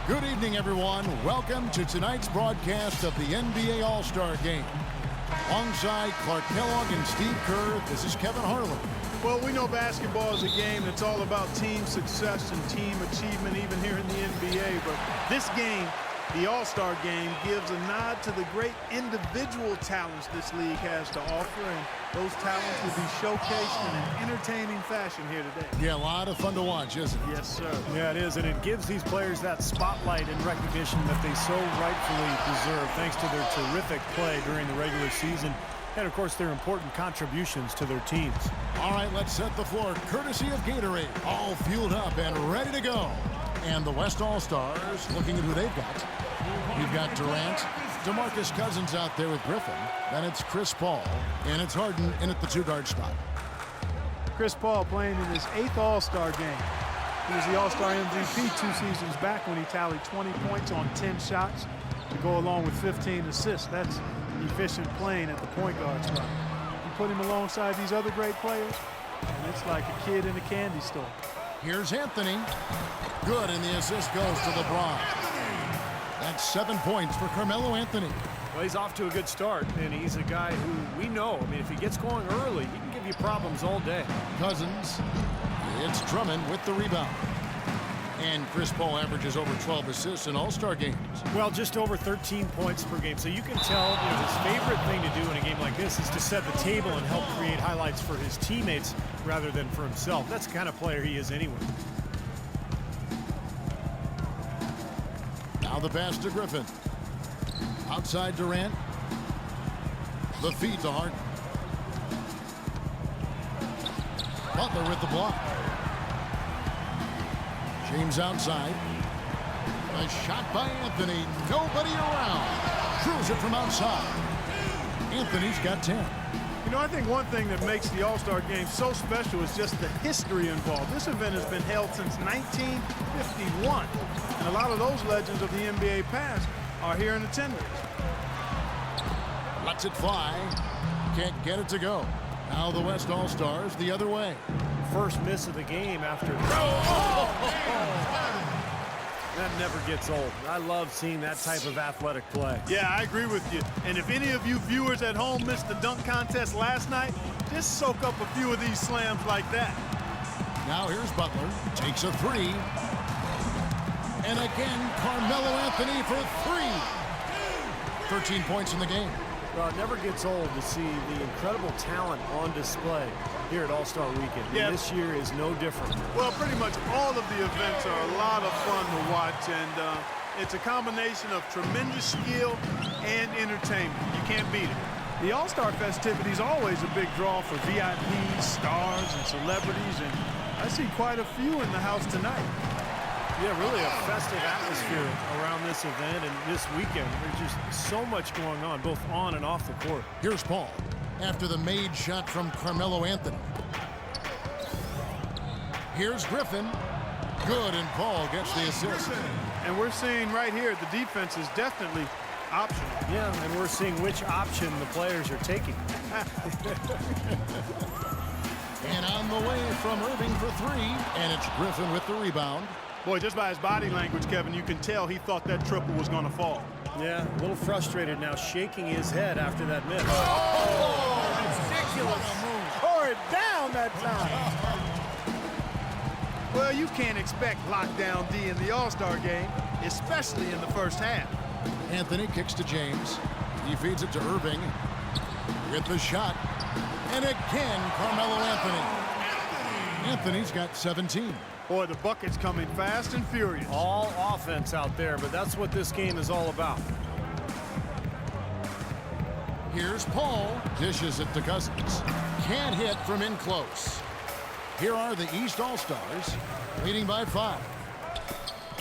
Good evening, everyone. Welcome to tonight's broadcast of the NBA All-Star Game. Alongside Clark Kellogg and Steve Kerr, this is Kevin Harlan. Well, we know basketball is a game that's all about team success and team achievement, even here in the NBA. But this game, the All-Star Game, gives a nod to the great individual talents this league has to offer, and those talents will be showcased in an entertaining fashion here today. Yeah, a lot of fun to watch, isn't it? Yes, sir. Yeah, it is, and it gives these players that spotlight and recognition that they so rightfully deserve, thanks to their terrific play during the regular season and, of course, their important contributions to their teams. All right, let's set the floor courtesy of Gatorade. All fueled up and ready to go. And the West All-Stars looking at who they've got. You've got Durant, DeMarcus Cousins out there with Griffin. Then it's Chris Paul, and it's Harden in at the two-guard spot. Chris Paul playing in his 8th All-Star game. He was the All-Star MVP 2 seasons back when he tallied 20 points on 10 shots to go along with 15 assists. That's efficient playing at the point guard spot. You put him alongside these other great players, and it's like a kid in a candy store. Here's Anthony. Good, and the assist goes to LeBron. That's 7 points for Carmelo Anthony. Well, he's off to a good start, and he's a guy who we know. I mean, if he gets going early, he can give you problems all day. Cousins. It's Drummond with the rebound. And Chris Paul averages over 12 assists in All-Star games. Well, just over 13 points per game. So you can tell his favorite thing to do in a game like this is to set the table and help create highlights for his teammates rather than for himself. That's the kind of player he is anyway. Now the pass to Griffin. Outside Durant. The feed to Harden. Butler with the block. James outside. A shot by Anthony. Nobody around. Drills it from outside. Anthony's got 10. You know, I think one thing that makes the All-Star Game so special is just the history involved. This event has been held since 1951, and a lot of those legends of the NBA past are here in attendance. Lets it fly. Can't get it to go. Now the West All-Stars the other way. First miss of the game after. That never gets old. I love seeing that type of athletic play. Yeah, I agree with you. And if any of you viewers at home missed the dunk contest last night, just soak up a few of these slams like that. Now here's Butler. Takes a three. And again, Carmelo Anthony for three. 13 points in the game. Well, it never gets old to see the incredible talent on display here at All-Star Weekend. Yeah. This year is no different. Well, pretty much all of the events are a lot of fun to watch, and it's a combination of tremendous skill and entertainment. You can't beat it. The All-Star festivities are always a big draw for VIPs, stars, and celebrities, and I see quite a few in the house tonight. Yeah, really a festive atmosphere around this event and this weekend. There's just so much going on, both on and off the court. Here's Paul after the made shot from Carmelo Anthony. Here's Griffin. Good, and Paul gets the assist. And we're seeing right here the defense is definitely optional. Yeah, and we're seeing which option the players are taking. And on the way from Irving for three, and it's Griffin with the rebound. Boy, just by his body language, Kevin, you can tell he thought that triple was going to fall. Yeah, a little frustrated now, shaking his head after that miss. Oh, ridiculous. Tore it down that time. Well, you can't expect lockdown D in the All-Star game, especially in the first half. Anthony kicks to James. He feeds it to Irving. With the shot. And again, Carmelo Anthony. Anthony's got 17. Boy, the bucket's coming fast and furious. All offense out there, but that's what this game is all about. Here's Paul. Dishes it to Cousins. Can't hit from in close. Here are the East All-Stars, leading by 5.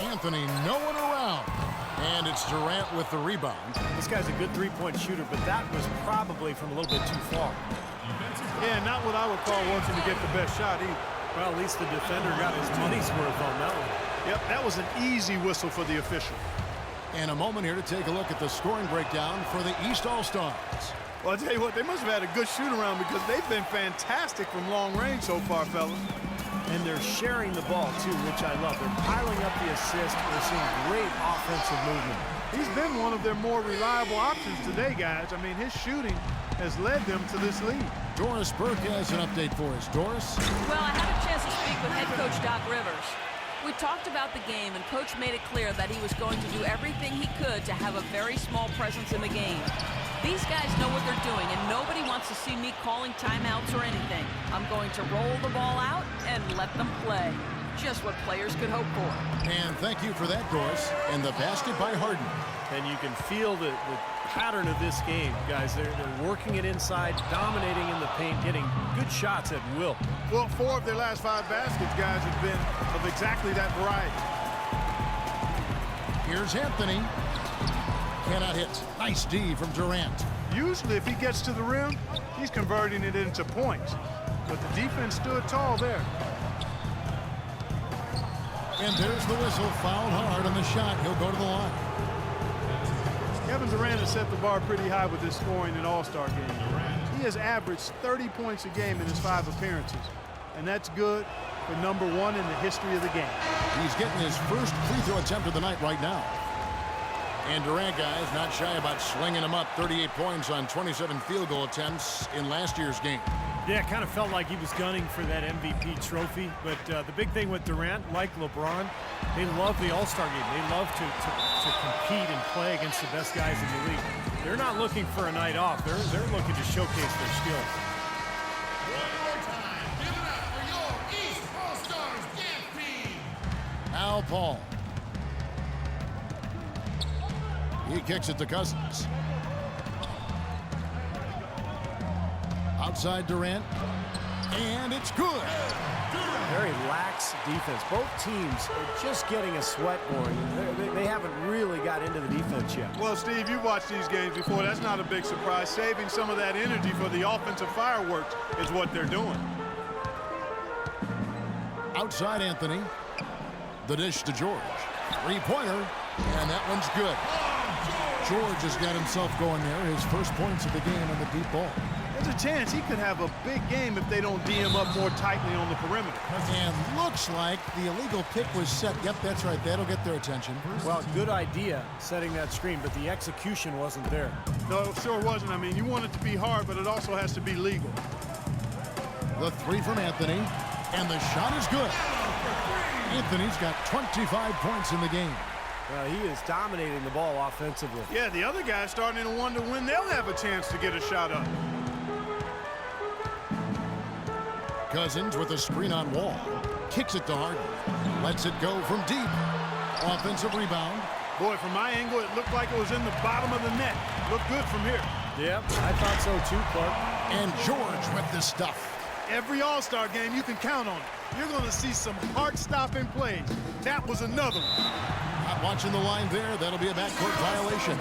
Anthony, no one around. And it's Durant with the rebound. This guy's a good three-point shooter, but that was probably from a little bit too far. Yeah, not what I would call working to get the best shot either. Well, at least the defender got his money's worth on that one. Yep, that was an easy whistle for the official. And a moment here to take a look at the scoring breakdown for the East All-Stars. Well, I'll tell you what, they must have had a good shoot-around because they've been fantastic from long range so far, fellas. And they're sharing the ball, too, which I love. They're piling up the assist. We're seeing great offensive movement. He's been one of their more reliable options today, guys. I mean, his shooting has led them to this lead. Doris Burke has an update for us. Doris? Well, I had a chance to speak with head coach Doc Rivers. We talked about the game, and Coach made it clear that he was going to do everything he could to have a very small presence in the game. These guys know what they're doing, and nobody wants to see me calling timeouts or anything. I'm going to roll the ball out and let them play. Just what players could hope for. And thank you for that, Doris. And the basket by Harden. And you can feel the pattern of this game, guys. They're working it inside, dominating in the paint, getting good shots at will. Well, 4 of their last 5 baskets, guys, have been of exactly that variety. Here's Anthony. Cannot hit. Nice D from Durant. Usually, if he gets to the rim, he's converting it into points. But the defense stood tall there. And there's the whistle. Fouled hard on the shot. He'll go to the line. Kevin Durant has set the bar pretty high with his scoring in All-Star game. He has averaged 30 points a game in his 5 appearances. And that's good for #1 in the history of the game. He's getting his first free throw attempt of the night right now. And Durant, guys, not shy about slinging him up. 38 points on 27 field goal attempts in last year's game. Yeah, it kind of felt like he was gunning for that MVP trophy. But the big thing with Durant, like LeBron, they love the All-Star game. They love to compete and play against the best guys in the league. They're not looking for a night off. They're looking to showcase their skills. Al Paul. He kicks it to Cousins. Outside Durant. And it's good. Very lax defense. Both teams are just getting a sweat going. They haven't really got into the defense yet. Well, Steve, you watched these games before. That's not a big surprise. Saving some of that energy for the offensive fireworks is what they're doing. Outside Anthony. The dish to George. Three-pointer. And that one's good. George has got himself going there. His first points of the game on the deep ball. There's a chance he could have a big game if they don't D him up more tightly on the perimeter. And looks like the illegal kick was set. Yep, that's right. That'll get their attention. Well, good idea setting that screen, but the execution wasn't there. No, it sure wasn't. I mean, you want it to be hard, but it also has to be legal. The three from Anthony. And the shot is good. Anthony's got 25 points in the game. Well, he is dominating the ball offensively. Yeah, the other guy's starting to wonder when they'll have a chance to get a shot up. Cousins with a screen on Wall. Kicks it to Harden. Lets it go from deep. Offensive rebound. Boy, from my angle, it looked like it was in the bottom of the net. Looked good from here. Yep, I thought so too, Clark. And George with the stuff. Every All-Star game, you can count on it. You're going to see some heart-stopping plays. That was another one. Not watching the line there. That'll be a backcourt violation.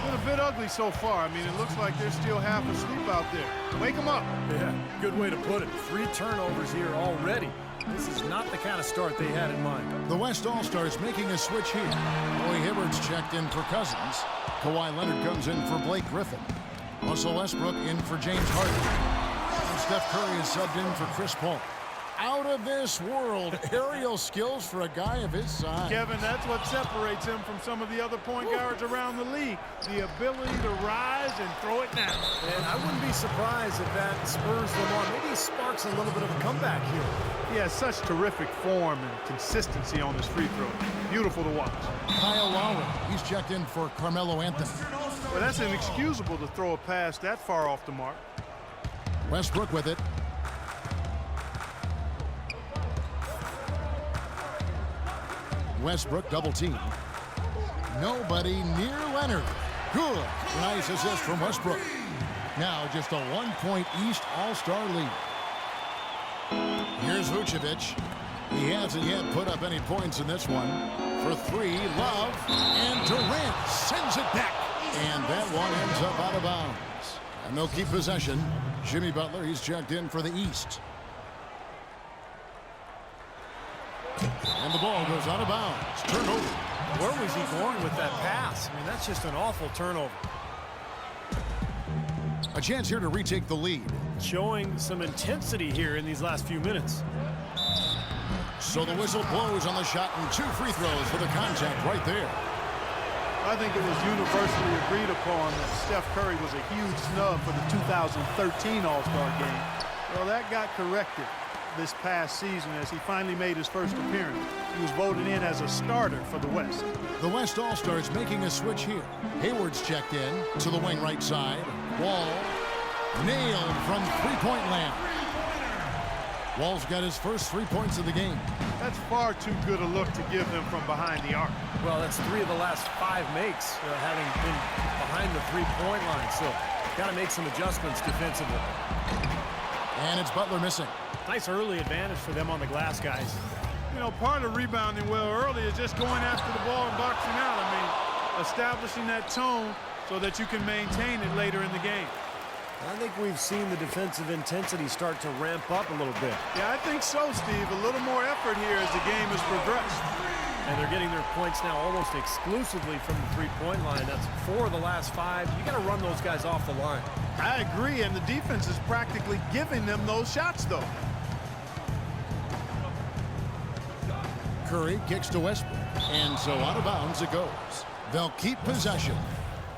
Been a bit ugly so far. I mean, it looks like they're still half asleep out there. Wake them up. Yeah, good way to put it. 3 turnovers here already. This is not the kind of start they had in mind. The West All-Stars making a switch here. Roy Hibbert's checked in for Cousins. Kawhi Leonard comes in for Blake Griffin. Russell Westbrook in for James Harden. And Steph Curry is subbed in for Chris Paul. Out of this world aerial skills for a guy of his size. Kevin, that's what separates him from some of the other point guards around the league. The ability to rise and throw it down. And I wouldn't be surprised if that spurs them on. Maybe it sparks a little bit of a comeback here. He has such terrific form and consistency on his free throw. Beautiful to watch. Kyle Lowry, he's checked in for Carmelo Anthony. Well, that's inexcusable to throw a pass that far off the mark. Westbrook with it. Westbrook double team. Nobody near Leonard. Good. Nice assist from Westbrook. Now just a 1-point East All-Star lead. Here's Vucevic. He hasn't yet put up any points in this one. For 3, Love. And Durant sends it back. And that one ends up out of bounds. And they'll keep possession. Jimmy Butler, he's checked in for the East. And the ball goes out of bounds. Turnover. Where was he going with that pass? I mean, that's just an awful turnover. A chance here to retake the lead. Showing some intensity here in these last few minutes. So the whistle blows on the shot and 2 free throws for the contact right there. I think it was universally agreed upon that Steph Curry was a huge snub for the 2013 All-Star game. Well, that got corrected this past season as he finally made his first appearance. He was voted in as a starter for the West. The West All-Stars making a switch here. Hayward's checked in to the wing right side. Wall nailed from three-point land. Wall's got his first 3 points of the game. That's far too good a look to give them from behind the arc. Well, that's 3 of the last 5 makes, having been behind the three-point line. So, got to make some adjustments defensively. And it's Butler missing. Nice early advantage for them on the glass, guys. You know, part of rebounding well early is just going after the ball and boxing out. I mean, establishing that tone so that you can maintain it later in the game. I think we've seen the defensive intensity start to ramp up a little bit. Yeah, I think so, Steve. A little more effort here as the game has progressed. And they're getting their points now almost exclusively from the three-point line. That's 4 of the last 5. You got to run those guys off the line. I agree, and the defense is practically giving them those shots, though. Curry kicks to Westbrook, and so out of bounds it goes. They'll keep possession.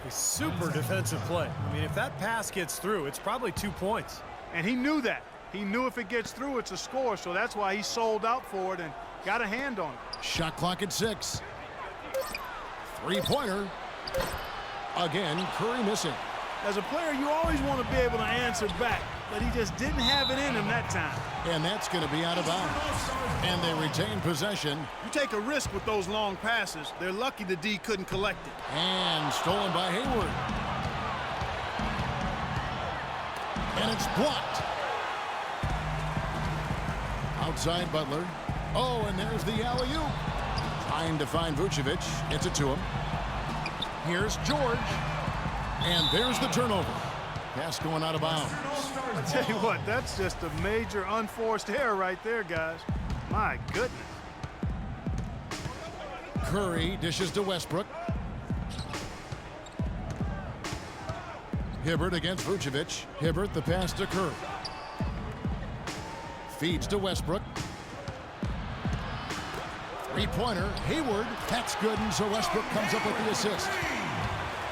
A super defensive play. I mean, if that pass gets through, it's probably 2 points. And he knew that. He knew if it gets through, it's a score, so that's why he sold out for it and got a hand on it. Shot clock at 6. Three-pointer. Again, Curry missing. As a player, you always want to be able to answer back, but he just didn't have it in him that time. And that's going to be out of bounds. And they retain possession. You take a risk with those long passes. They're lucky the D couldn't collect it. And stolen by Hayward. And it's blocked. Outside Butler. Oh, and there's the alley-oop. Trying to find Vucevic. Gets it to him. Here's George. And there's the turnover. Pass going out of bounds. I tell you what, that's just a major unforced error right there, guys. My goodness. Curry dishes to Westbrook. Hibbert against Vucevic. Hibbert the pass to Curry. Feeds to Westbrook. Three-pointer. Hayward. That's good, and so Westbrook comes up with the assist.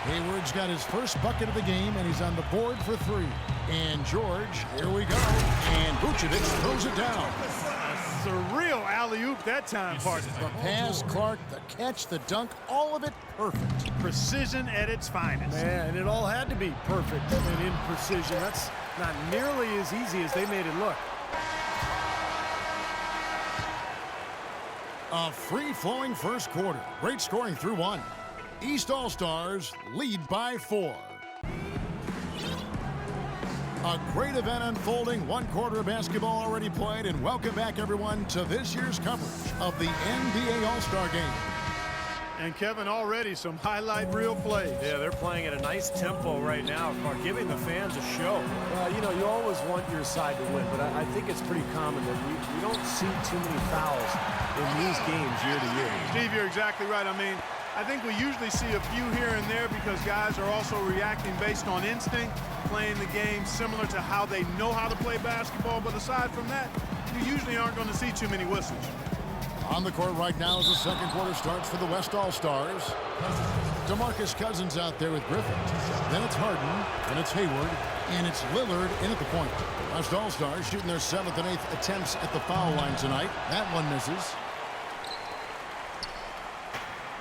Hayward's got his first bucket of the game, and he's on the board for 3. And George, here we go. And Vucevic throws it down. Surreal alley-oop that time, partner. The pass, Clark, the catch, the dunk, all of it perfect. Precision at its finest. Man, and it all had to be perfect and in precision. That's not nearly as easy as they made it look. A free-flowing first quarter. Great scoring through 1. East All-Stars lead by 4. A great event unfolding. 1 quarter of basketball already played, and welcome back, everyone, to this year's coverage of the NBA All-Star Game. And Kevin, already some highlight reel plays. Yeah, they're playing at a nice tempo right now, Clark, giving the fans a show. You know, you always want your side to win, but I think it's pretty common that we don't see too many fouls in these games year to year. Steve, you're exactly right. I mean, I think we usually see a few here and there because guys are also reacting based on instinct, playing the game similar to how they know how to play basketball. But aside from that, you usually aren't going to see too many whistles. On the court right now as the second quarter starts for the West All-Stars. DeMarcus Cousins out there with Griffin. Then it's Harden, then it's Hayward, and it's Lillard in at the point. West All-Stars shooting their 7th and 8th attempts at the foul line tonight. That one misses.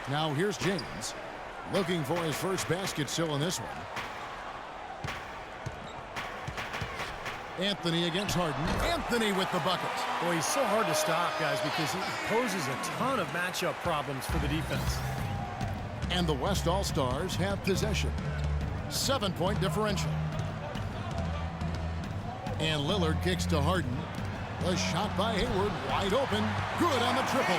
Now here's James, looking for his first basket still in this one. Anthony against Harden. Anthony with the bucket. Boy, he's so hard to stop, guys, because he poses a ton of matchup problems for the defense. And the West All-Stars have possession. 7-point differential. And Lillard kicks to Harden. The shot by Hayward, wide open. Good on the triple.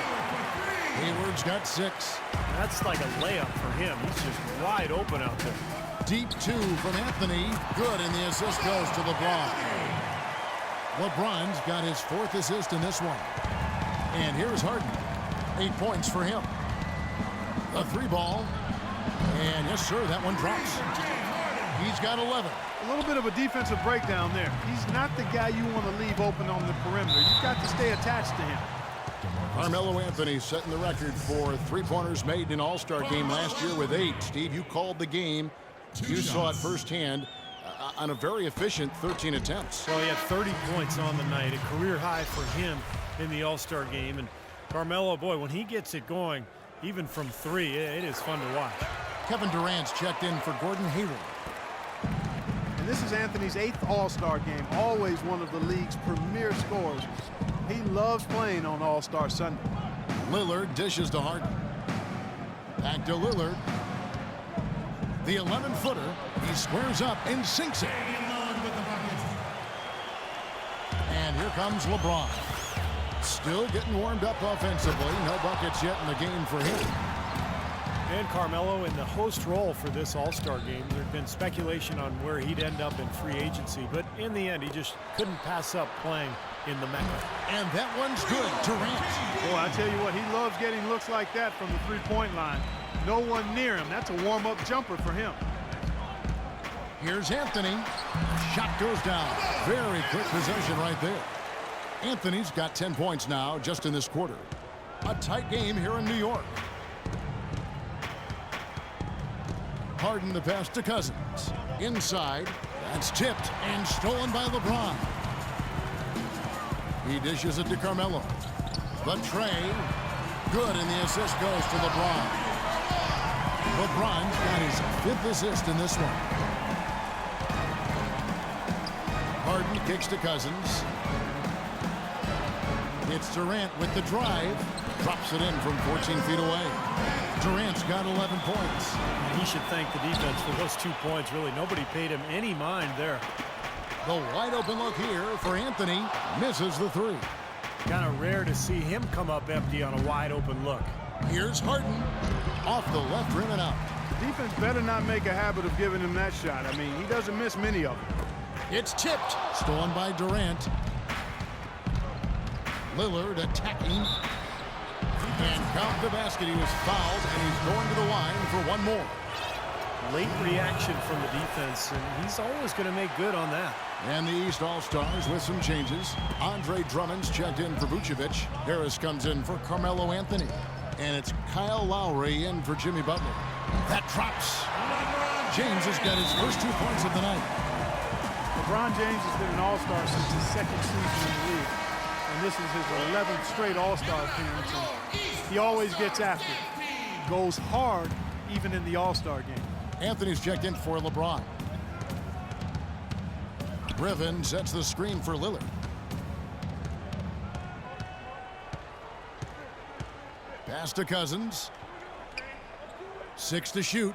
Hayward's got 6. That's like a layup for him. He's just wide open out there. Deep 2 from Anthony. Good, and the assist goes to LeBron. LeBron's got his 4th assist in this one. And here's Harden. 8 points for him. A 3-ball. And yes, sir, that one drops. He's got 11. A little bit of a defensive breakdown there. He's not the guy you want to leave open on the perimeter. You've got to stay attached to him. Carmelo Anthony setting the record for three-pointers made in an All-Star game last year with 8. Steve, you called the game. You saw it firsthand on a very efficient 13 attempts. Well, he had 30 points on the night, a career high for him in the All-Star game. And Carmelo, boy, when he gets it going, even from 3, it is fun to watch. Kevin Durant's checked in for Gordon Hayward. And this is Anthony's 8th All-Star game, always one of the league's premier scorers. He loves playing on All-Star Sunday. Lillard dishes to Harden. Back to Lillard. The 11-footer. He squares up and sinks it. And here comes LeBron. Still getting warmed up offensively. No buckets yet in the game for him. And Carmelo in the host role for this All-Star game. There had been speculation on where he'd end up in free agency, but in the end, he just couldn't pass up playing in the Mecca. And that one's good. Durant. Boy, I tell you what, he loves getting looks like that from the three-point line. No one near him. That's a warm-up jumper for him. Here's Anthony. Shot goes down. Very quick possession right there. Anthony's got 10 points now just in this quarter. A tight game here in New York. Harden the pass to Cousins. Inside. That's tipped and stolen by LeBron. He dishes it to Carmelo. The tray. Good, and the assist goes to LeBron. LeBron's got his 5th assist in this one. Harden kicks to Cousins. It's Durant with the drive. Drops it in from 14 feet away. Durant's got 11 points. And he should thank the defense for those 2 points. Really, nobody paid him any mind there. The wide open look here for Anthony. Misses the 3. Kind of rare to see him come up empty on a wide open look. Here's Harden. Off the left rim and out. The defense better not make a habit of giving him that shot. I mean, he doesn't miss many of them. It's tipped. Stolen by Durant. Lillard attacking. And count the basket. He was fouled, and he's going to the line for one more. Late reaction from the defense, and he's always going to make good on that. And the East All-Stars with some changes. Andre Drummond's checked in for Vucevic. Harris comes in for Carmelo Anthony. And it's Kyle Lowry in for Jimmy Butler. That drops. James has got his first 2 points of the night. LeBron James has been an All-Star since his 2nd season in the league. And this is his 11th straight All-Star appearance. And he always gets after it. Goes hard even in the All-Star game. Anthony's checked in for LeBron. Griffin sets the screen for Lillard. Pass to Cousins. 6 to shoot.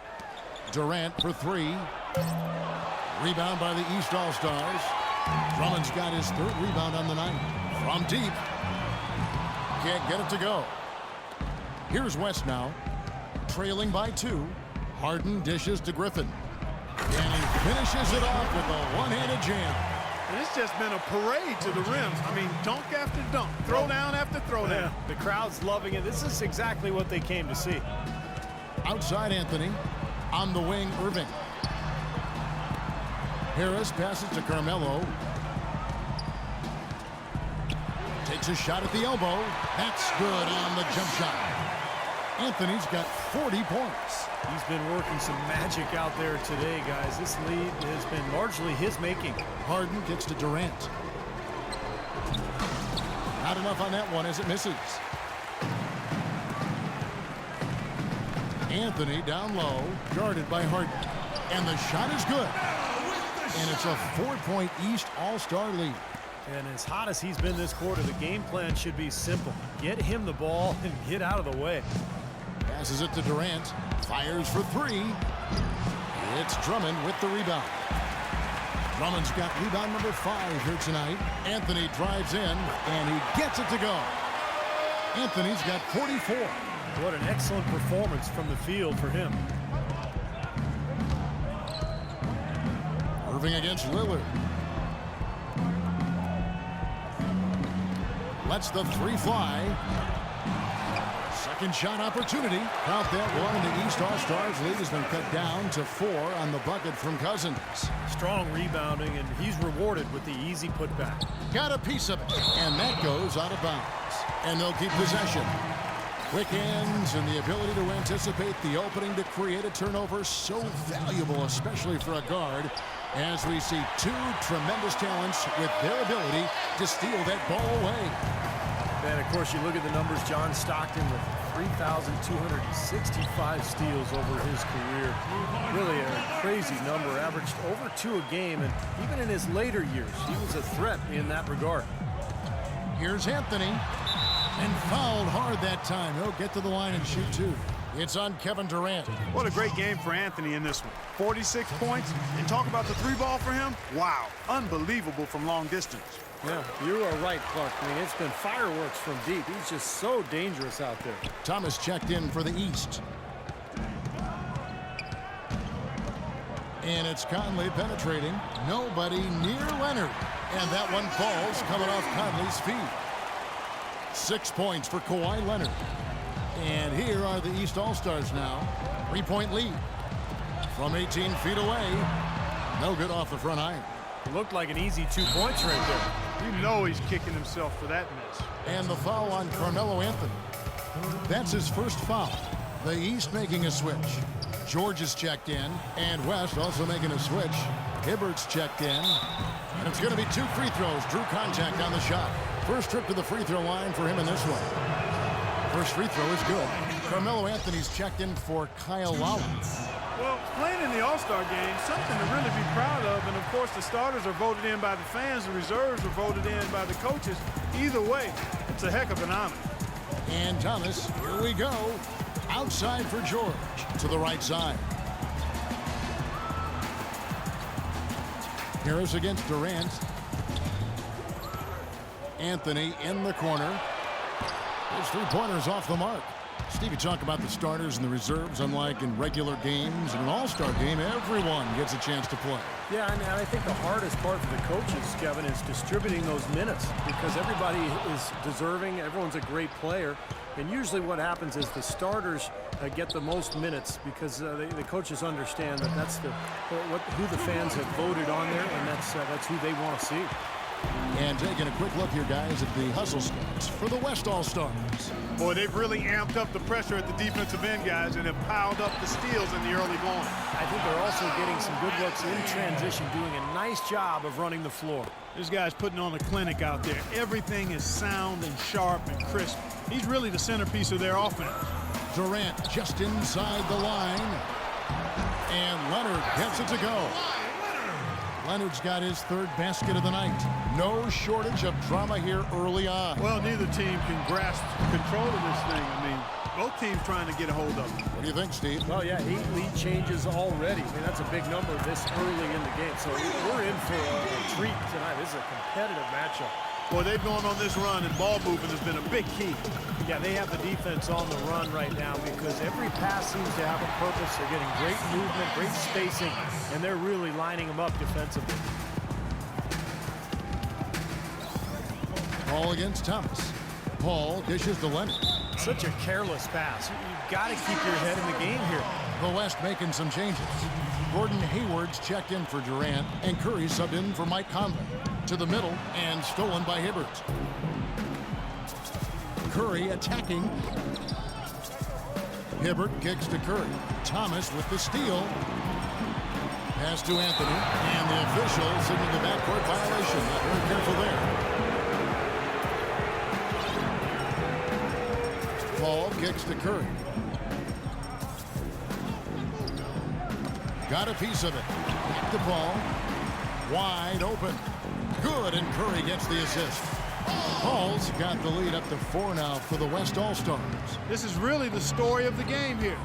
Durant for 3. Rebound by the East All-Stars. Drummond's got his 3rd rebound on the night. From deep. Can't get it to go. Here's West now. Trailing by 2. Harden dishes to Griffin. And he finishes it off with a one-handed jam. And it's just been a parade to the rim. I mean, dunk after dunk, throw down after throw down. Yeah, the crowd's loving it. This is exactly what they came to see. Outside Anthony. On the wing, Irving. Harris passes to Carmelo. Takes a shot at the elbow. That's good on the jump shot. Anthony's got 40 points. He's been working some magic out there today, guys. This lead has been largely his making. Harden gets to Durant. Not enough on that one as it misses. Anthony down low, guarded by Harden. And the shot is good. And it's a 4-point East All-Star lead. And as hot as he's been this quarter, the game plan should be simple. Get him the ball and get out of the way. Passes it to Durant. Fires for 3. It's Drummond with the rebound. Drummond's got rebound number 5 here tonight. Anthony drives in, and he gets it to go. Anthony's got 44. What an excellent performance from the field for him. Irving against Lillard. Lets the 3 fly. Second shot opportunity. Count that one, and the East All-Stars lead has been cut down to 4 on the bucket from Cousins. Strong rebounding, and he's rewarded with the easy putback. Got a piece of it, and that goes out of bounds. And they'll keep possession. Quick hands and the ability to anticipate the opening to create a turnover, so valuable, especially for a guard, as we see two tremendous talents with their ability to steal that ball away. And, of course, you look at the numbers. John Stockton with 3,265 steals over his career. Really a crazy number, averaged over 2 a game, and even in his later years, he was a threat in that regard. Here's Anthony, and fouled hard that time. He'll get to the line and shoot 2. It's on Kevin Durant. What a great game for Anthony in this one. 46 points, and talk about the 3-ball for him. Wow, unbelievable from long distance. Yeah, you are right, Clark. I mean, it's been fireworks from deep. He's just so dangerous out there. Thomas checked in for the East. And it's Conley penetrating. Nobody near Leonard. And that one falls coming off Conley's feet. 6 points for Kawhi Leonard. And here are the East All-Stars now. 3-point lead. From 18 feet away. No good off the front iron. Looked like an easy 2 points right there. You know he's kicking himself for that miss. And the foul on Carmelo Anthony. That's his first foul. The East making a switch. George is checked in, and West also making a switch. Hibbert's checked in, and it's going to be 2 free throws. Drew contact on the shot. First trip to the free throw line for him in this one. First free throw is good. Carmelo Anthony's checked in for Kyle Lowry. Well, playing in the All-Star game, something to really be proud of. And, of course, the starters are voted in by the fans. The reserves are voted in by the coaches. Either way, it's a heck of an honor. And Thomas, here we go. Outside for George. To the right side. Harris against Durant. Anthony in the corner. His 3-pointers off the mark. Steve, you talk about the starters and the reserves. Unlike in regular games, in an all-star game, everyone gets a chance to play. Yeah, and I think the hardest part for the coaches, Kevin, is distributing those minutes because everybody is deserving. Everyone's a great player. And usually what happens is the starters get the most minutes because the coaches understand that that's who the fans have voted on there, and that's who they want to see. And taking a quick look here, guys, at the hustle stats for the West All-Stars. Boy, they've really amped up the pressure at the defensive end, guys, and have piled up the steals in the early going. I think they're also getting some good looks in transition, doing a nice job of running the floor. This guy's putting on a clinic out there. Everything is sound and sharp and crisp. He's really the centerpiece of their offense. Durant just inside the line. And Leonard gets it to go. Leonard's got his 3rd basket of the night. No shortage of drama here early on. Well, neither team can grasp control of this thing. I mean, both teams trying to get a hold of it. What do you think, Steve? Well, yeah, 8 lead changes already. I mean, that's a big number this early in the game. So we're in for a treat tonight. This is a competitive matchup. Boy, they've gone on this run, and ball movement has been a big key. Yeah, they have the defense on the run right now because every pass seems to have a purpose. They're getting great movement, great spacing, and they're really lining them up defensively. Paul against Thomas. Paul dishes to Leonard. Such a careless pass. You've got to keep your head in the game here. The West making some changes. Gordon Hayward's checked in for Durant, and Curry subbed in for Mike Conley. To the middle, and stolen by Hibbert. Curry attacking. Hibbert kicks to Curry. Thomas with the steal. Pass to Anthony, and the official signaled the backcourt violation. Not very careful there. Paul kicks to Curry. Got a piece of it. Back to Paul. Wide open. Good, and Curry gets the assist. Paul's got the lead up to 4 now for the West All-Stars. This is really the story of the game here.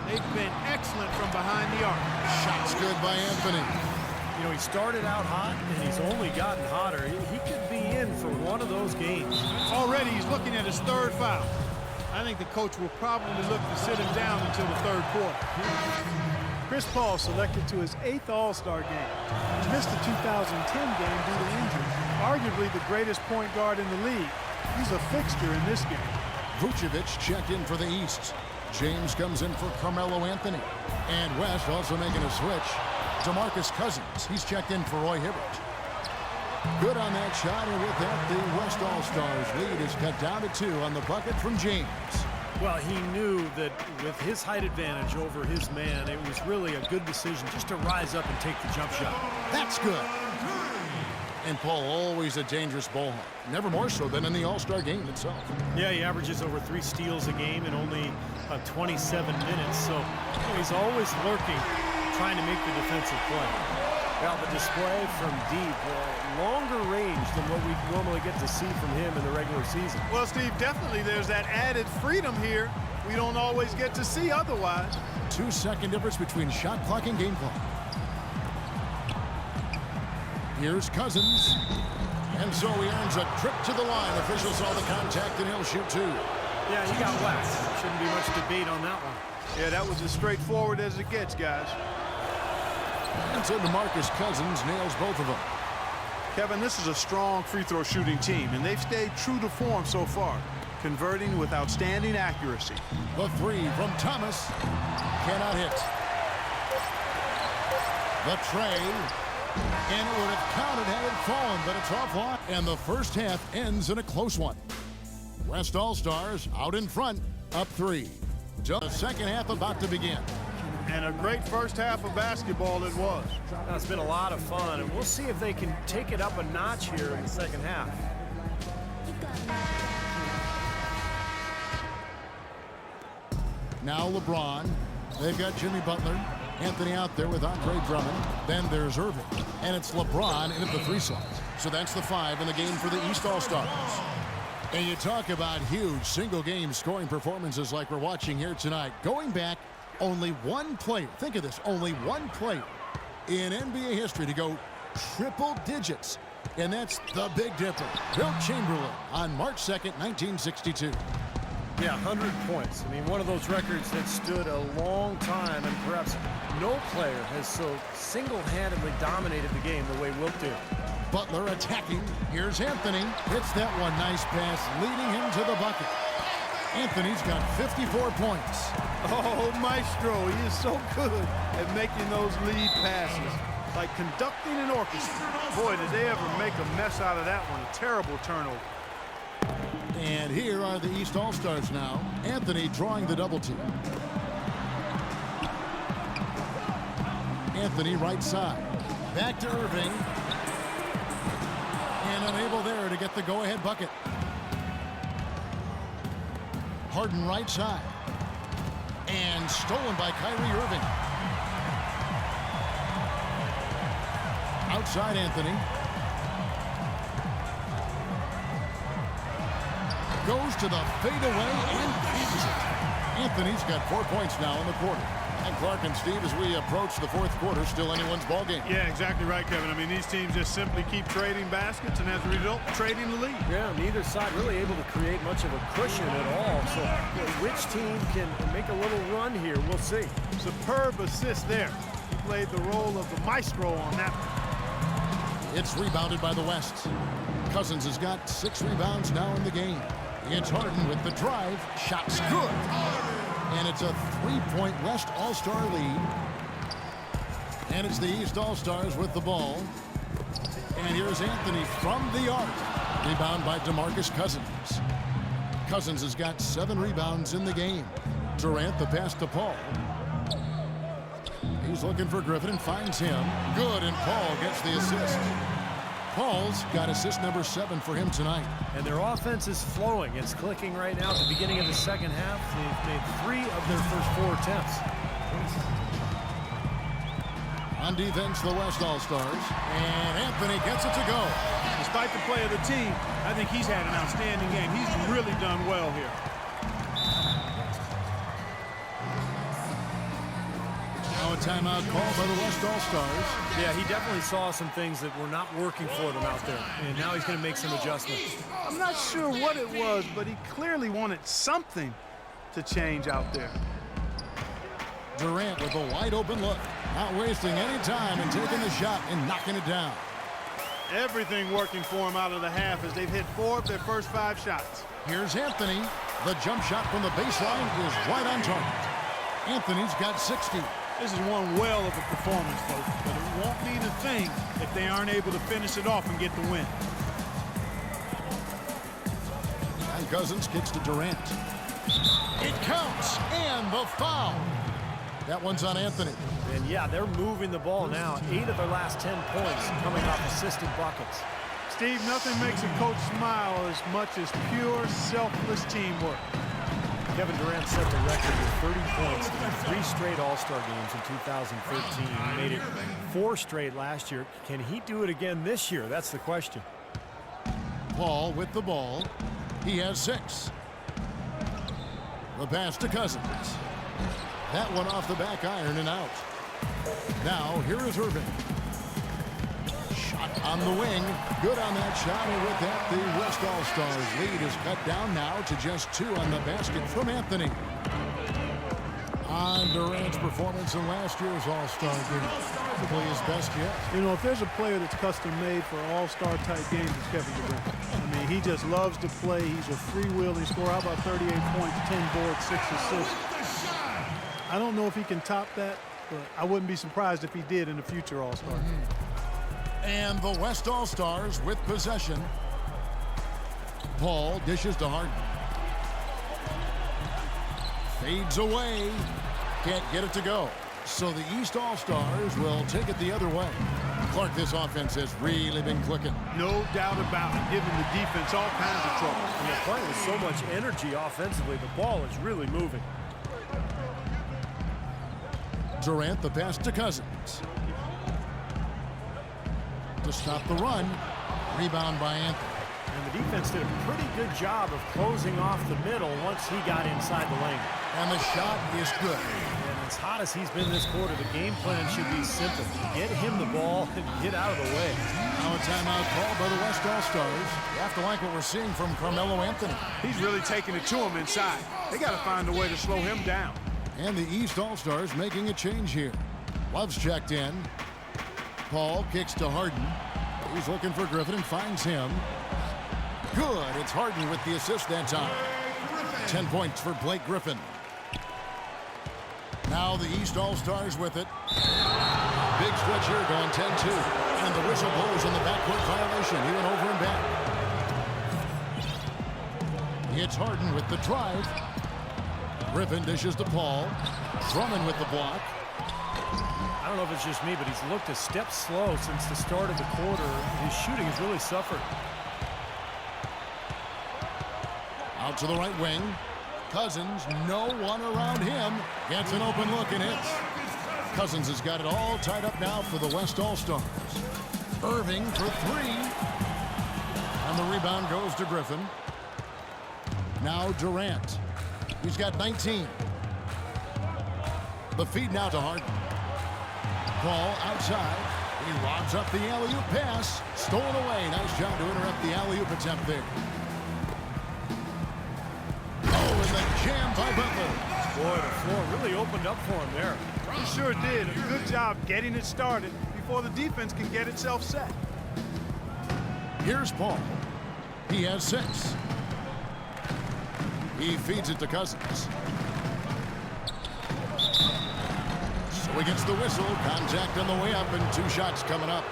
They've been excellent from behind the arc. Shots good by Anthony. You know, he started out hot, and he's only gotten hotter. He could be in for one of those games. Already he's looking at his 3rd foul. I think the coach will probably look to sit him down until the 3rd quarter. Chris Paul selected to his 8th All-Star game. He missed the 2010 game due to injury. Arguably the greatest point guard in the league. He's a fixture in this game. Vucevic checked in for the East. James comes in for Carmelo Anthony. And West also making a switch. DeMarcus Cousins, he's checked in for Roy Hibbert. Good on that shot, and with that, the West All-Stars lead is cut down to 2 on the bucket from James. Well, he knew that with his height advantage over his man, it was really a good decision just to rise up and take the jump shot. That's good. And Paul, always a dangerous ball hawk. Never more so than in the All-Star game itself. Yeah, he averages over 3 steals a game in only 27 minutes. So he's always lurking, trying to make the defensive play. Well, the display from deep, longer range than what we normally get to see from him in the regular season. Well, Steve, definitely there's that added freedom here we don't always get to see otherwise. 2-second difference between shot clock and game clock. Here's Cousins. And so he earns a trip to the line. Officials saw the contact, and he'll shoot 2. Yeah, he got whacked. Shouldn't be much debate on that one. Yeah, that was as straightforward as it gets, guys. And so DeMarcus Cousins nails both of them. Kevin, this is a strong free throw shooting team, and they've stayed true to form so far, converting with outstanding accuracy. The 3 from Thomas cannot hit. The tray. And it would have counted had it fallen, but it's offline. And the first half ends in a close one. West All-Stars out in front, up 3. The second half about to begin. And a great first half of basketball it was. It's been a lot of fun, and we'll see if they can take it up a notch here in the second half. Now LeBron. They've got Jimmy Butler. Anthony out there with Andre Drummond. Then there's Irving. And it's LeBron in at the 3 slot. So that's the 5 in the game for the East All-Stars. And you talk about huge single-game scoring performances like we're watching here tonight. Going back, only one player, think of this, only one player in NBA history to go triple digits. And that's the Big Dipper, Wilt Chamberlain, on March 2nd, 1962. Yeah, 100 points. I mean, one of those records that stood a long time, and perhaps no player has so single-handedly dominated the game the way Wilt did. Butler attacking. Here's Anthony. Hits that one. Nice pass, leading him to the bucket. Anthony's got 54 points. Oh, Maestro, he is so good at making those lead passes. Like conducting an orchestra. Boy, did they ever make a mess out of that one. A terrible turnover. And here are the East All-Stars now. Anthony drawing the double team. Anthony right side. Back to Irving. And unable there to get the go-ahead bucket. Harden right side. And stolen by Kyrie Irving. Outside Anthony. Goes to the fadeaway and keeps it. Anthony's got 4 points now in the quarter. And Clark and Steve, as we approach the 4th quarter, still anyone's ball game. Yeah, exactly right, Kevin. I mean, these teams just simply keep trading baskets, and as a result, trading the lead. Yeah, neither side really able to create much of a cushion at all. So which team can make a little run here, we'll see. Superb assist there. He played the role of the maestro on that one. It's rebounded by the West. Cousins has got 6 rebounds now in the game. It's Harden with the drive. Shot's good. And it's a 3-point West All-Star lead. And it's the East All-Stars with the ball. And here's Anthony from the arc. Rebound by DeMarcus Cousins. Cousins has got 7 rebounds in the game. Durant the pass to Paul. He's looking for Griffin and finds him. Good, and Paul gets the assist. Paul's got assist number 7 for him tonight. And their offense is flowing. It's clicking right now at the beginning of the second half. They've made 3 of their first 4 attempts. On defense, the West All-Stars. And Anthony gets it to go. Despite the play of the team, I think he's had an outstanding game. He's really done well here. Now a timeout call by the West All-Stars. Yeah, he definitely saw some things that were not working for them out there. And now he's going to make some adjustments. I'm not sure what it was, but he clearly wanted something to change out there. Durant with a wide open look. Not wasting any time and taking the shot and knocking it down. Everything working for him out of the half as they've hit 4 of their first 5 shots. Here's Anthony. The jump shot from the baseline is right on target. Anthony's got 60. This is one whale of a performance, folks, but it won't mean a thing if they aren't able to finish it off and get the win. And Cousins kicks to Durant. It counts, and the foul. That one's on Anthony. And yeah, they're moving the ball now. 8 of their last 10 points coming off assisted buckets. Steve, nothing makes a coach smile as much as pure, selfless teamwork. Kevin Durant set the record with 30 points in 3 straight All-Star games in 2013. He made it 4 straight last year. Can he do it again this year? That's the question. Paul with the ball. He has 6. The pass to Cousins. That one off the back iron and out. Now, here is Irving. Shot on the wing. Good on that shot, and with that, the West All-Stars lead is cut down now to just 2 on the basket from Anthony. On Durant's performance in last year's All-Star game, probably his best yet. You know, if there's a player that's custom-made for All-Star type games, it's Kevin Durant. I mean, he just loves to play. He's a free-wheeling scorer. How about 38 points, 10 boards, 6 assists? I don't know if he can top that, but I wouldn't be surprised if he did in a future All-Star. And the West All-Stars with possession. Paul dishes to Harden. Fades away. Can't get it to go. So the East All-Stars will take it the other way. Clark, this offense has really been clicking. No doubt about it, giving the defense all kinds of trouble. And they're playing with so much energy offensively. The ball is really moving. Durant, the pass to Cousins. To stop the run. Rebound by Anthony. And the defense did a pretty good job of closing off the middle once he got inside the lane. And the shot is good. And as hot as he's been this quarter, the game plan should be simple. Get him the ball and get out of the way. Now a timeout called by the West All-Stars. You have to like what we're seeing from Carmelo Anthony. He's really taking it to him inside. They got to find a way to slow him down. And the East All-Stars making a change here. Love's checked in. Paul kicks to Harden. He's looking for Griffin and finds him. Good. It's Harden with the assist that time. 10 points for Blake Griffin. Now the East All-Stars with it. Big stretch here going 10-2. And the whistle blows on the backcourt violation. He went over and back. It's Harden with the drive. Griffin dishes to Paul. Drummond with the block. I don't know if it's just me, but he's looked a step slow since the start of the quarter. His shooting has really suffered. Out to the right wing. Cousins, no one around him. Gets an open look and hits. Cousins has got it all tied up now for the West All-Stars. Irving for 3. And the rebound goes to Griffin. Now Durant. He's got 19. The feed now to Harden. Paul outside. He lobs up the alley-oop pass. Stolen away. Nice job to interrupt the alley-oop attempt there. Oh, and the jam by Butler. Boy, the floor really opened up for him there. He sure did. A good job getting it started before the defense can get itself set. Here's Paul. He has 6. He feeds it to Cousins. So he gets the whistle. Contact on the way up and 2 shots coming up.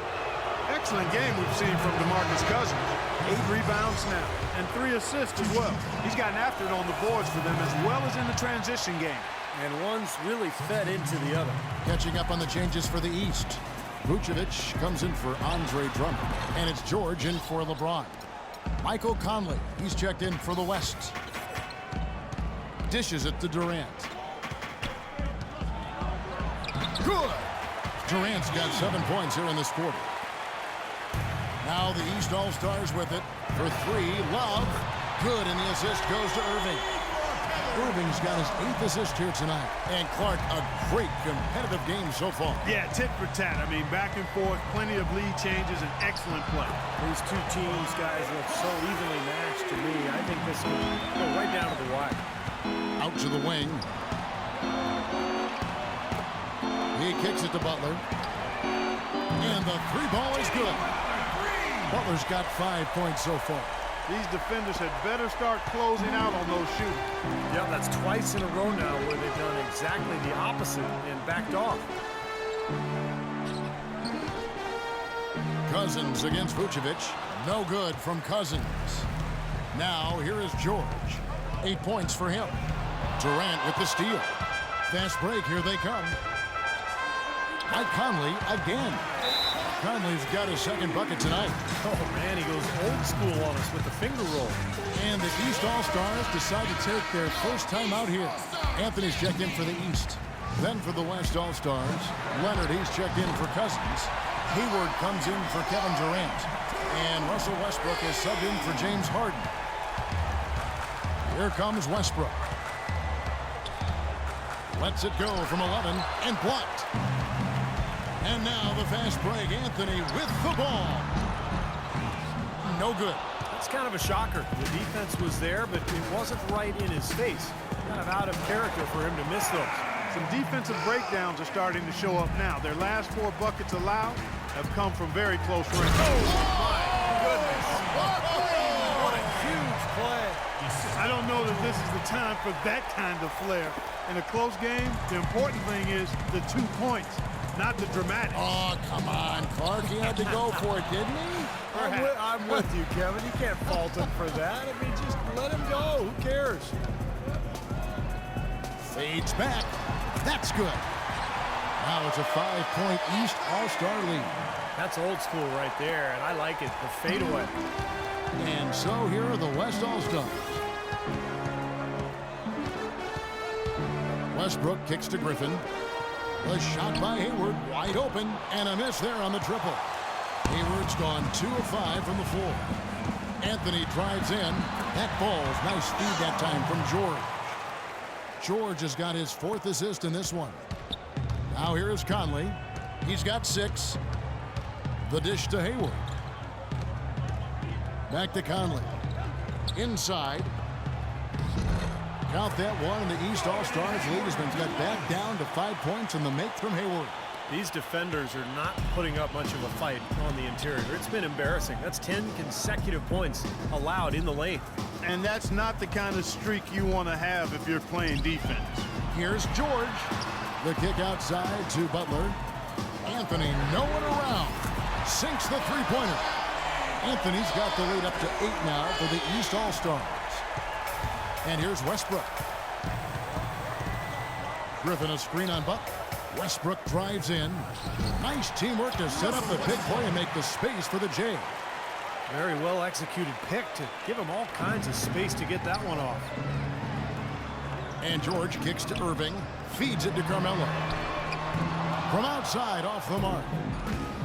Excellent game we've seen from DeMarcus Cousins. 8 rebounds now and 3 assists as well. He's gotten after it on the boards for them as well as in the transition game. And one's really fed into the other. Catching up on the changes for the East. Vucevic comes in for Andre Drummond. And it's George in for LeBron. Michael Conley, he's checked in for the West. Dishes it to Durant. Good. Durant's got 7 points here in this quarter. Now the East All-Stars with it for 3. Love. Good, and the assist goes to Irving. Irving's got his 8th assist here tonight. And Clark, a great competitive game so far. Yeah, tit for tat. I mean, back and forth, plenty of lead changes, and excellent play. These 2 teams, guys, look so evenly matched to me. I think this will go right down to the wire. Out to the wing. He kicks it to Butler. And the 3 ball is good. Butler's got 5 points so far. These defenders had better start closing out on those shooters. Yeah, that's twice in a row now where they've done exactly the opposite and backed off. Cousins against Vucevic. No good from Cousins. Now here is George. 8 points for him. Durant with the steal. Fast break, here they come. Mike Conley again. Conley's got his second bucket tonight. Oh, man, he goes old school on us with the finger roll. And the East All-Stars decide to take their first time out here. Anthony's checked in for the East. Then for the West All-Stars, Leonard, he's checked in for Cousins. Hayward comes in for Kevin Durant. And Russell Westbrook is subbed in for James Harden. Here comes Westbrook. Lets it go from 11 and blocked. And now the fast break. Anthony with the ball. No good. That's kind of a shocker. The defense was there, but it wasn't right in his face. Kind of out of character for him to miss those. Some defensive breakdowns are starting to show up now. Their last 4 buckets allowed have come from very close range. Oh, my goodness. What a huge play. I don't know that this is the time for that kind of flair. In a close game, the important thing is the 2 points, not the dramatic. Oh, come on, Clark. He had to go for it, didn't he? I'm with you, Kevin. You can't fault him for that. I mean, just let him go. Who cares? Fades back. That's good. Now it's a 5-point East All-Star lead. That's old school right there, and I like it. The fadeaway. And so here are the West All-Stars. Westbrook kicks to Griffin. The shot by Hayward, wide open, and a miss there on the triple. Hayward's gone 2 of 5 from the floor. Anthony drives in. That ball's nice feed that time from George. George has got his 4th assist in this one. Now here is Conley. He's got 6. The dish to Hayward. Back to Conley. Inside. Count that one, and the East All-Stars lead has been cut back down to 5 points in the make from Hayward. These defenders are not putting up much of a fight on the interior. It's been embarrassing. That's 10 consecutive points allowed in the lane. And that's not the kind of streak you want to have if you're playing defense. Here's George. The kick outside to Butler. Anthony, no one around. Sinks the three-pointer. Anthony's got the lead up to 8 now for the East All-Stars. And here's Westbrook. Griffin a screen on Butler. Westbrook drives in. Nice teamwork to set up the big play and make the space for the J. Very well executed pick to give him all kinds of space to get that one off. And George kicks to Irving. Feeds it to Carmelo. From outside off the mark.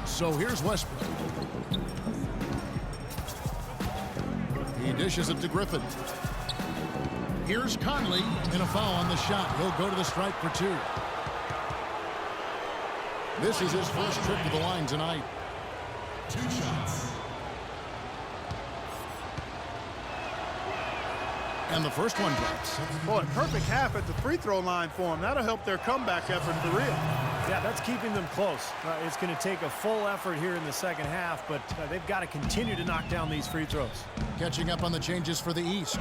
So here's Westbrook. He dishes it to Griffin. Here's Conley, and a foul on the shot. He'll go to the stripe for 2. This is his first trip to the line tonight. 2 shots. And the first one drops. Boy, perfect half at the free throw line for him. That'll help their comeback effort for real. Yeah, that's keeping them close. It's going to take a full effort here in the second half, but they've got to continue to knock down these free throws. Catching up on the changes for the East.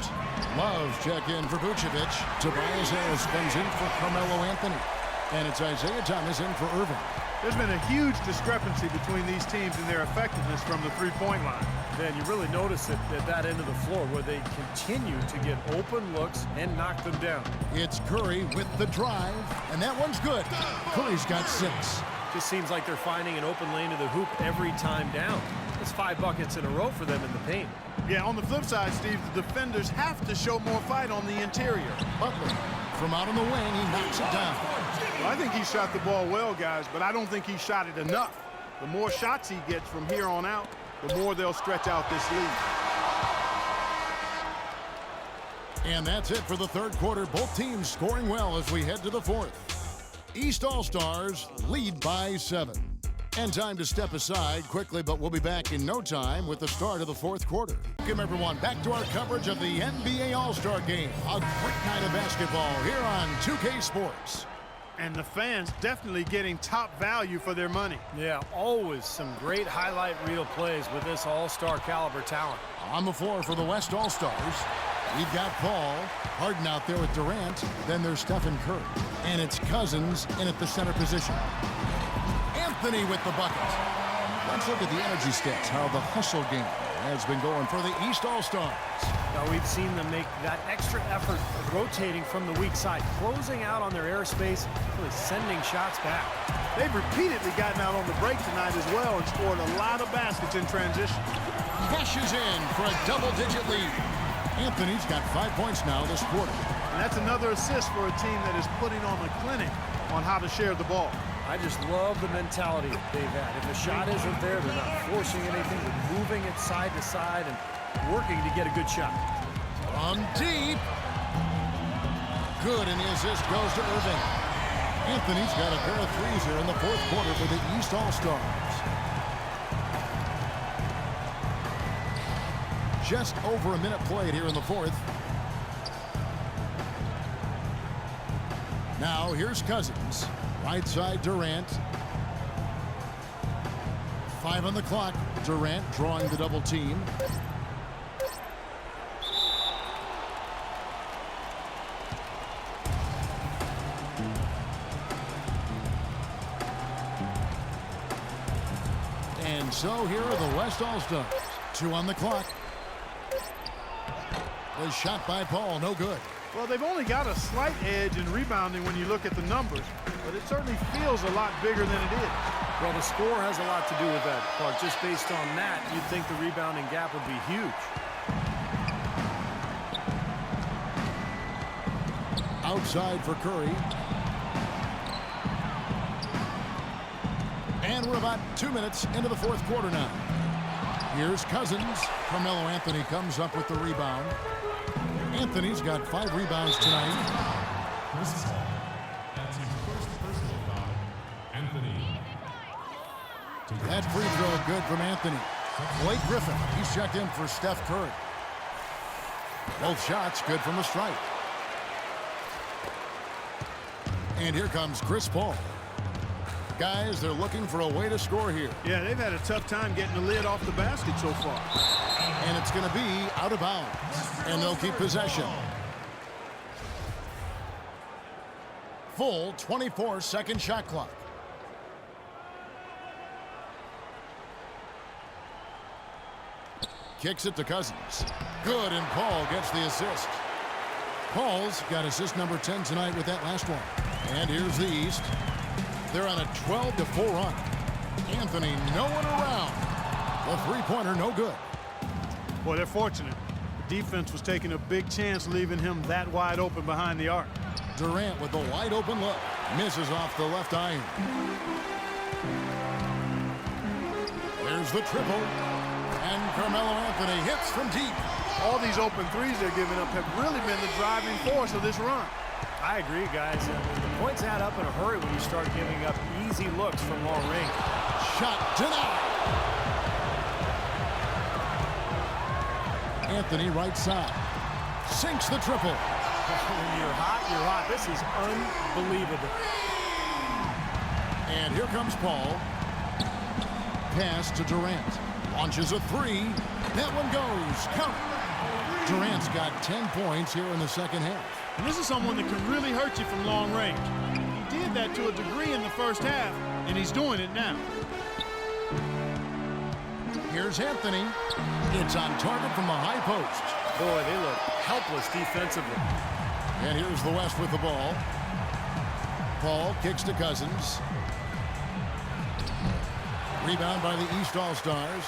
Love's check in for Vucevic. Tobias Harris comes in for Carmelo Anthony. And it's Isaiah Thomas in for Irving. There's been a huge discrepancy between these teams in their effectiveness from the three-point line. Man, you really notice it at that end of the floor where they continue to get open looks and knock them down. It's Curry with the drive, and that one's good. Curry's got 6. Just seems like they're finding an open lane to the hoop every time down. It's 5 buckets in a row for them in the paint. Yeah, on the flip side, Steve, the defenders have to show more fight on the interior. Butler, from out on the wing, he knocks it down. Well, I think he shot the ball well, guys, but I don't think he shot it enough. The more shots he gets from here on out, the more they'll stretch out this lead. And that's it for the third quarter. Both teams scoring well as we head to the fourth. East All-Stars lead by 7. And time to step aside quickly, but we'll be back in no time with the start of the fourth quarter. Welcome, everyone, back to our coverage of the NBA All-Star Game. A great night of basketball here on 2K Sports. And the fans definitely getting top value for their money. Yeah, always some great highlight reel plays with this all-star caliber talent. On the floor for the West All-Stars, we've got Paul, Harden out there with Durant, then there's Stephen Curry. And it's Cousins in at the center position. Anthony with the bucket. Let's look at the energy stats, how the hustle game has been going for the East All-Stars. Now we've seen them make that extra effort of rotating from the weak side, closing out on their airspace, really sending shots back. They've repeatedly gotten out on the break tonight as well and scored a lot of baskets in transition. Cashes in for a double-digit lead. Anthony's got 5 points now this quarter. And that's another assist for a team that is putting on a clinic on how to share the ball. I just love the mentality they've had. If the shot isn't there, they're not forcing anything. They're moving it side to side and working to get a good shot. From deep. Good, and the assist goes to Irving. Anthony's got a pair of threes here in the fourth quarter for the East All-Stars. Just over a minute played here in the fourth. Now here's Cousins. Right side Durant. 5 on the clock. Durant drawing the double team. And so here are the West All-Stars. 2 on the clock. The shot by Paul, no good. Well, they've only got a slight edge in rebounding when you look at the numbers, but it certainly feels a lot bigger than it is. Well, the score has a lot to do with that, Clark. Just based on that, you'd think the rebounding gap would be huge. Outside for Curry. And we're about 2 minutes into the fourth quarter now. Here's Cousins. Carmelo Anthony comes up with the rebound. Anthony's got 5 rebounds tonight. That free throw good from Anthony. Blake Griffin, he's checked in for Steph Curry. Both shots good from the stripe. And here comes Chris Paul. Guys, they're looking for a way to score here. Yeah, they've had a tough time getting the lid off the basket so far. And it's going to be out of bounds. And they'll keep possession. Full 24-second shot clock. Kicks it to Cousins. Good, and Paul gets the assist. Paul's got assist number 10 tonight with that last one. And here's the East. They're on a 12-4 run. Anthony, no one around. The three-pointer, no good. Boy, they're fortunate. The defense was taking a big chance leaving him that wide open behind the arc. Durant with the wide open look. Misses off the left iron. There's the triple. And Carmelo Anthony hits from deep. All these open threes they're giving up have really been the driving force of this run. I agree, guys. The points add up in a hurry when you start giving up easy looks from long range. Shot denied. Anthony right side. Sinks the triple. When you're hot, you're hot. This is unbelievable. And here comes Paul. Pass to Durant. Launches a three. That one goes. Count. Durant's got 10 points here in the second half. And this is someone that can really hurt you from long range. He did that to a degree in the first half, and he's doing it now. Here's Anthony. It's on target from the high post. Boy, they look helpless defensively. And here's the West with the ball. Paul kicks to Cousins. Rebound by the East All-Stars.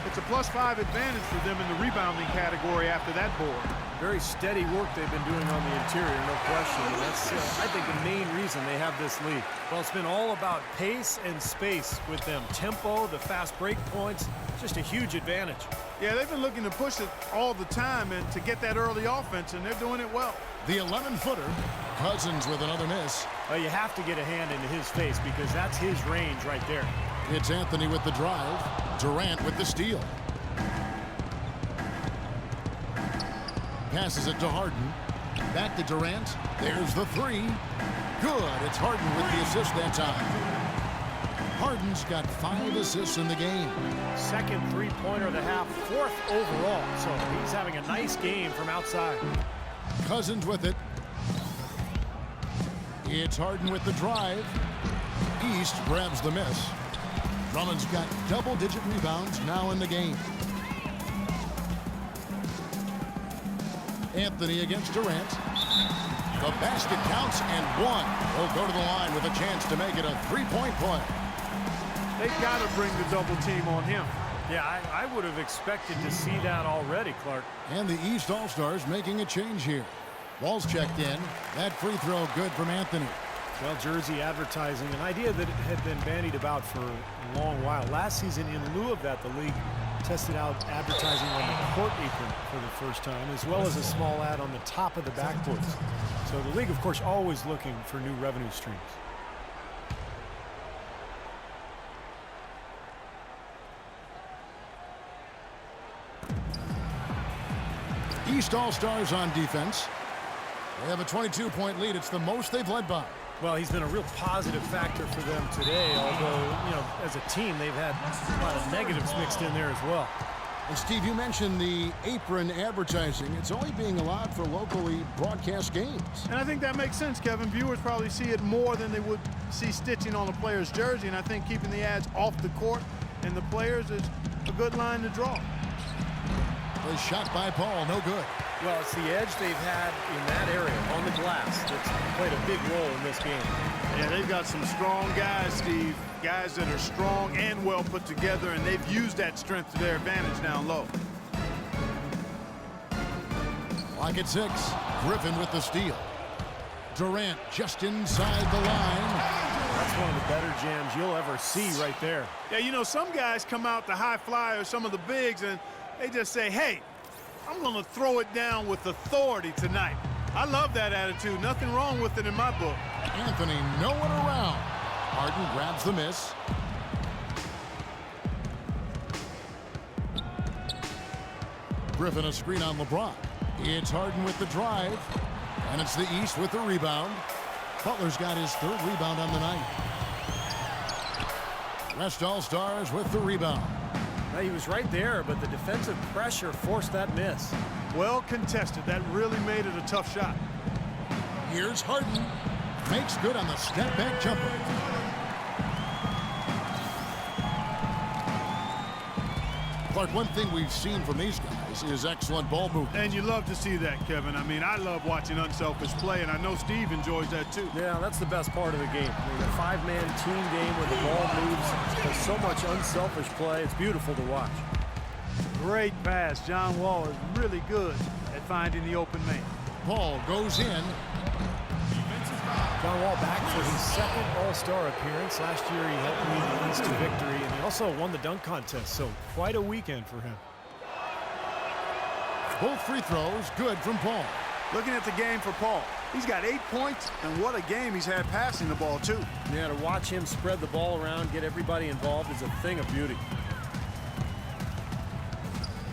It's a +5 advantage for them in the rebounding category after that board. Very steady work they've been doing on the interior, no question. And that's, I think, the main reason they have this lead. Well, it's been all about pace and space with them. Tempo, the fast break points, just a huge advantage. Yeah, they've been looking to push it all the time and to get that early offense, and they're doing it well. The 11-footer. Cousins with another miss. Well, you have to get a hand into his face because that's his range right there. It's Anthony with the drive. Durant with the steal. Passes it to Harden. Back to Durant. There's the three. Good. It's Harden with the assist that time. Harden's got 5 assists in the game. Second three-pointer of the half, 4th overall. So he's having a nice game from outside. Cousins with it. It's Harden with the drive. East grabs the miss. Drummond's got double-digit rebounds now in the game. Anthony against Durant. The basket counts and one. He'll go to the line with a chance to make it a 3-point play. They've got to bring the double team on him. Yeah, I would have expected to see that already, Clark. And the East All-Stars making a change here. Wall's checked in. That free throw good from Anthony. Well, jersey advertising, an idea that had been bandied about for a long while. Last season, in lieu of that, the league tested out advertising on the court apron for the first time, as well as a small ad on the top of the backboards. So the league, of course, always looking for new revenue streams. East All-Stars on defense. They have a 22-point lead. It's the most they've led by. Well, he's been a real positive factor for them today, although, you know, as a team, they've had a lot of negatives mixed in there as well. And Steve, you mentioned the apron advertising. It's only being allowed for locally broadcast games. And I think that makes sense, Kevin. Viewers probably see it more than they would see stitching on a player's jersey, and I think keeping the ads off the court and the players is a good line to draw. The shot by Paul, no good. Well, it's the edge they've had in that area on the glass that's played a big role in this game. Yeah, they've got some strong guys, Steve. Guys that are strong and well put together, and they've used that strength to their advantage down low. Clock at 6. Griffin with the steal. Durant just inside the line. That's one of the better jams you'll ever see right there. Yeah, you know, some guys come out the high flyers, some of the bigs, and they just say, hey, I'm going to throw it down with authority tonight. I love that attitude. Nothing wrong with it in my book. Anthony nowhere around. Harden grabs the miss. Griffin a screen on LeBron. It's Harden with the drive. And it's the East with the rebound. Butler's got his 3rd rebound on the night. West All-Stars with the rebound. Well, he was right there, but the defensive pressure forced that miss. Well contested. That really made it a tough shot. Here's Harden. Makes good on the step-back jumper. Clark, one thing we've seen from these guys is excellent ball movement. And you love to see that, Kevin. I mean, I love watching unselfish play, and I know Steve enjoys that too. Yeah, that's the best part of the game. I mean, a 5-man team game where the ball moves. There's so much unselfish play. It's beautiful to watch. Great pass. John Wall is really good at finding the open man. Ball goes in. John Wall back for his 2nd All-Star appearance. Last year he helped lead the Knicks to victory, and he also won the dunk contest, so quite a weekend for him. Both free throws good from Paul. Looking at the game for Paul, he's got 8 points, and what a game he's had passing the ball too. Yeah, to watch him spread the ball around, get everybody involved is a thing of beauty.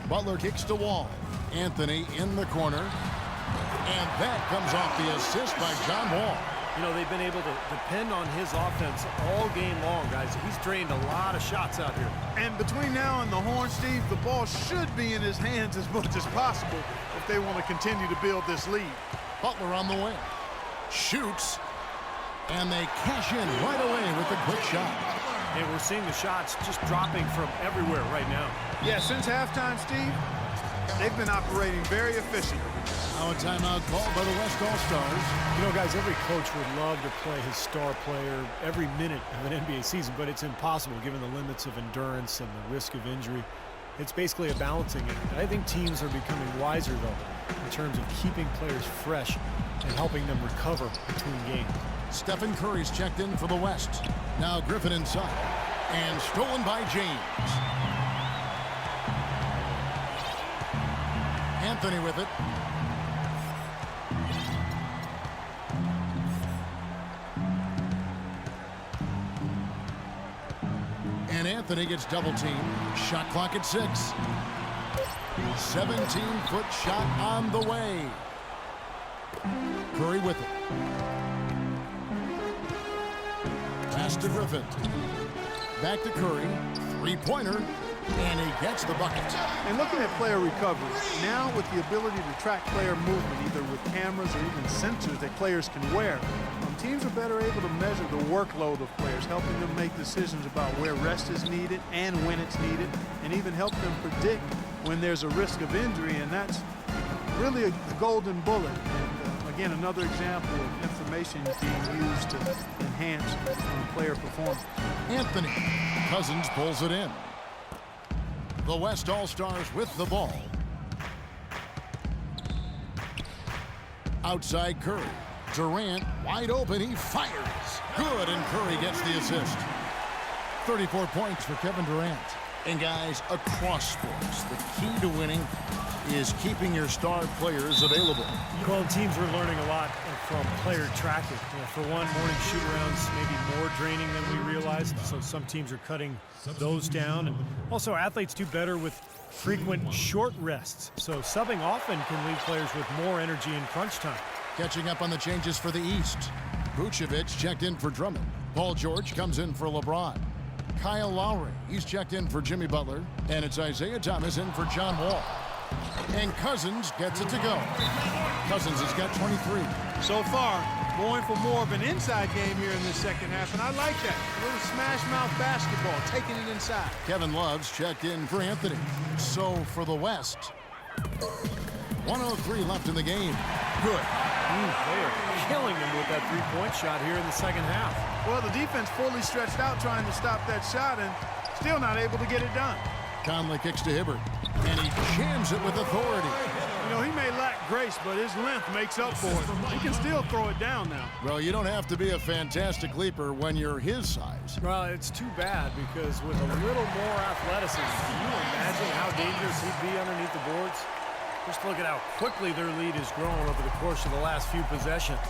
Butler kicks to Wall. Anthony in the corner. And that comes off the assist by John Wall. You know, they've been able to depend on his offense all game long, guys. He's drained a lot of shots out here. And between now and the horn, Steve, the ball should be in his hands as much as possible if they want to continue to build this lead. Butler on the wing. Shoots. And they cash in right away with a quick shot. And we're seeing the shots just dropping from everywhere right now. Yeah, since halftime, Steve, they've been operating very efficient. Now a timeout called by the West All-Stars. You know, guys, every coach would love to play his star player every minute of an NBA season, but it's impossible given the limits of endurance and the risk of injury. It's basically a balancing act. I think teams are becoming wiser, though, in terms of keeping players fresh and helping them recover between games. Stephen Curry's checked in for the West. Now Griffin inside. And stolen by James. Anthony with it. And Anthony gets double teamed. Shot clock at 6. 17-foot shot on the way. Curry with it. Pass to Griffin. Back to Curry. Three-pointer. And he gets the bucket. And looking at player recovery, now with the ability to track player movement, either with cameras or even sensors that players can wear, teams are better able to measure the workload of players, helping them make decisions about where rest is needed and when it's needed, and even help them predict when there's a risk of injury, and that's really a golden bullet. And again, another example of information being used to enhance player performance. Anthony. Cousins pulls it in. The West All-Stars with the ball. Outside Curry. Durant wide open. He fires. Good, and Curry gets the assist. 34 points for Kevin Durant. And guys, across sports, the key to winning is keeping your star players available. Well, teams are learning a lot from player tracking. For one, morning shoot-arounds may be more draining than we realized, so some teams are cutting those down. And also, athletes do better with frequent short rests, so subbing often can leave players with more energy in crunch time. Catching up on the changes for the East. Vucevic checked in for Drummond. Paul George comes in for LeBron. Kyle Lowry, he's checked in for Jimmy Butler. And it's Isaiah Thomas in for John Wall. And Cousins gets it to go. Cousins has got 23. So far, going for more of an inside game here in this second half, and I like that. A little smash mouth basketball, taking it inside. Kevin Love's checked in for Anthony. So for the West, 1:03 left in the game. Good. They are killing him with that three-point shot here in the second half. Well, the defense fully stretched out trying to stop that shot and still not able to get it done. Conley kicks to Hibbert, and he jams it with authority. You know, he may lack grace, but his length makes up for it. He can still throw it down now. Well, you don't have to be a fantastic leaper when you're his size. Well, it's too bad because with a little more athleticism, can you imagine how dangerous he'd be underneath the boards? Just look at how quickly their lead has grown over the course of the last few possessions.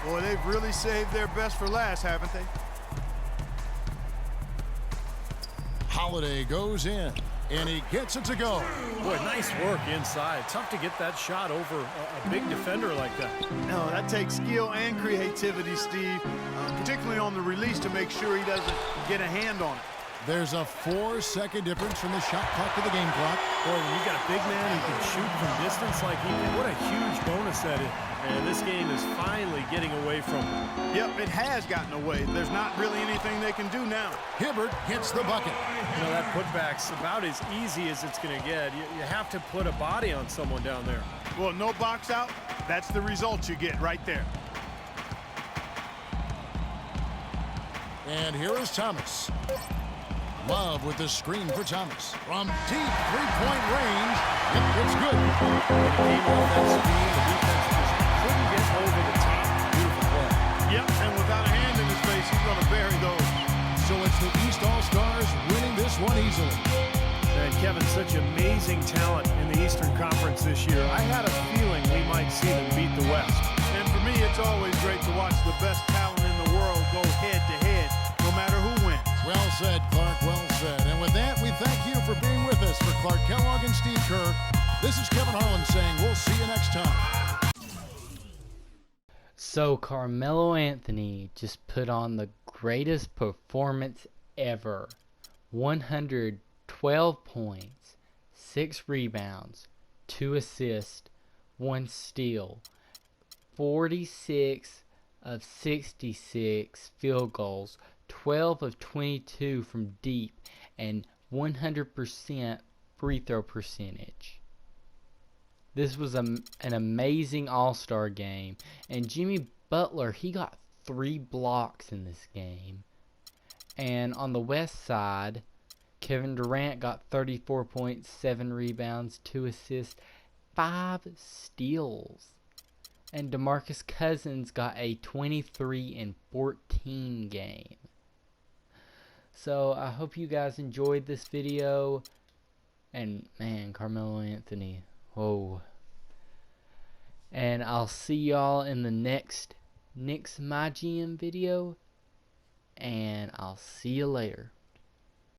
Boy, they've really saved their best for last, haven't they? Holiday goes in, and he gets it to go. Boy, nice work inside. Tough to get that shot over a big defender like that. No, that takes skill and creativity, Steve, particularly on the release to make sure he doesn't get a hand on it. There's a 4-second difference from the shot clock to the game clock. Boy, when you got a big man who can shoot from distance like he did, what a huge bonus that is. And this game is finally getting away from him. Yep, it has gotten away. There's not really anything they can do now. Hibbert hits the bucket. You know, that putback's about as easy as it's going to get. You have to put a body on someone down there. Well, no box out, that's the result you get right there. And here is Thomas. Love with the screen for Thomas. From deep three-point range. Yep, it's good. Came off that screen. The defense just couldn't get over the top. Beautiful play. Yep, and without a hand in his face, he's going to bury those. So it's the East All-Stars winning this one easily. And Kevin, such amazing talent in the Eastern Conference this year. I had a feeling we might see them beat the West. And for me, it's always great to watch the best talent in the world go head-to-head, no matter who wins. Well said, Clark, well said. And with that, we thank you for being with us. For Clark Kellogg and Steve Kerr, this is Kevin Harlan saying we'll see you next time. So Carmelo Anthony just put on the greatest performance ever. 112 points, 6 rebounds, 2 assists, 1 steal, 46 of 66 field goals, 12 of 22 from deep, and 100% free throw percentage. This was an amazing all-star game, and Jimmy Butler, he got 3 blocks in this game. And on the West side, Kevin Durant got 34 points, 7 rebounds, 2 assists, 5 steals. And DeMarcus Cousins got a 23-14 game. So I hope you guys enjoyed this video. And man, Carmelo Anthony, whoa. And I'll see y'all in the next Knicks MyGM video. And I'll see you later.